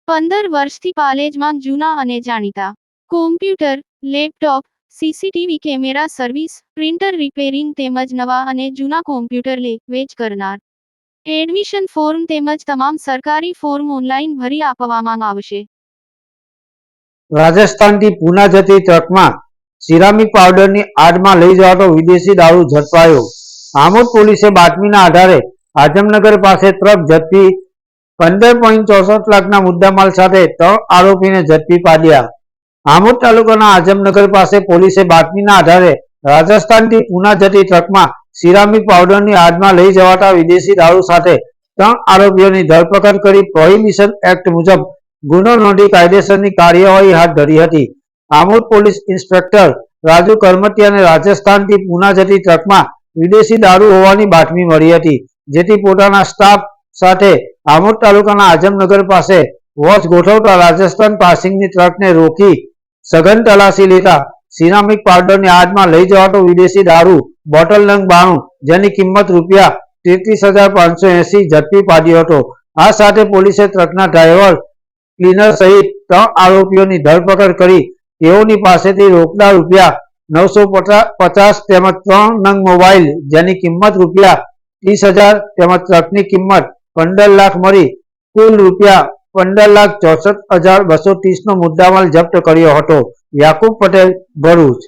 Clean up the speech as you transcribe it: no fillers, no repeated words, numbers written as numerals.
15 વર્ષથી પાલેજમાં જૂના અને જાણીતા computer, laptop, CCTV camera service, printer repairing તેમજ નવા અને જૂના કોમ્પ્યુટર લે વેચ કરનાર. એડમિશન ફોર્મ તેમજ તમામ સરકારી ફોર્મ ઓનલાઈન ભરી આપવામાં આવશે. રાજસ્થાનથી પૂના જતી ટ્રકમાં સિરામિક પાવડરની આડમાં લઈ જવાતો વિદેશી દારૂ ઝડપાયો. આમોદ પોલીસે બાતમીના આધારે આઝમનગર પાસે ટ્રક ઝડપી 15.64 લાખના મુદ્દામાલ સાથે 3 આરોપીને ઝડપી પાડ્યા. આમોદ તાલુકાના આઝમનગર પાસે પોલીસે બાતમીના આધારે રાજસ્થાનથી પૂના જતી ટ્રકમાં સિરામિક પાવડરની આડમાં લઈ જવાતા વિદેશી દારૂ સાથે 3 આરોપીઓની ધરપકડ કરી પ્રોહિબિશન એક્ટ મુજબ ગુનો નોંધી કાયદેસરની કાર્યવાહી હાથ ધરી હતી. આમોદ પોલીસ ઇન્સ્પેક્ટર રાજુ કરમતિયાને રાજસ્થાનથી પૂના જતી ટ્રકમાં વિદેશી દારૂ હોવાની બાતમી મળી હતી, જેથી પોતાના સ્ટાફ સાથે આમોદ તાલુકાના આઝમનગર પાસે વોચ ગોઠવતા રાજસ્થાન પાસિંગની ટ્રકને રોકી સઘન તલાશી લેતા સિરામિક પાવડરની આડમાં લઈ જવાતો વિદેશી દારૂ બોટલ નંગ 92 જેની કિંમત રૂપિયા 33,580 ઝડપી પાડ્યો હતો. આ સાથે પોલીસે ટ્રકના ડ્રાઈવર, ક્લીનર સહિત 3 આરોપીઓની ધરપકડ કરી તેઓની પાસેથી રોકડા રૂપિયા 950 તેમજ 3 નંગ મોબાઈલ જેની કિંમત રૂપિયા 30,000 તેમજ ટ્રકની કિંમત 15 લાખ મળી કુલ રૂપિયા 15,64,230 નો મુદ્દામાલ જપ્ત કર્યો હતો. યાકુબ પટેલ, ભરૂચ.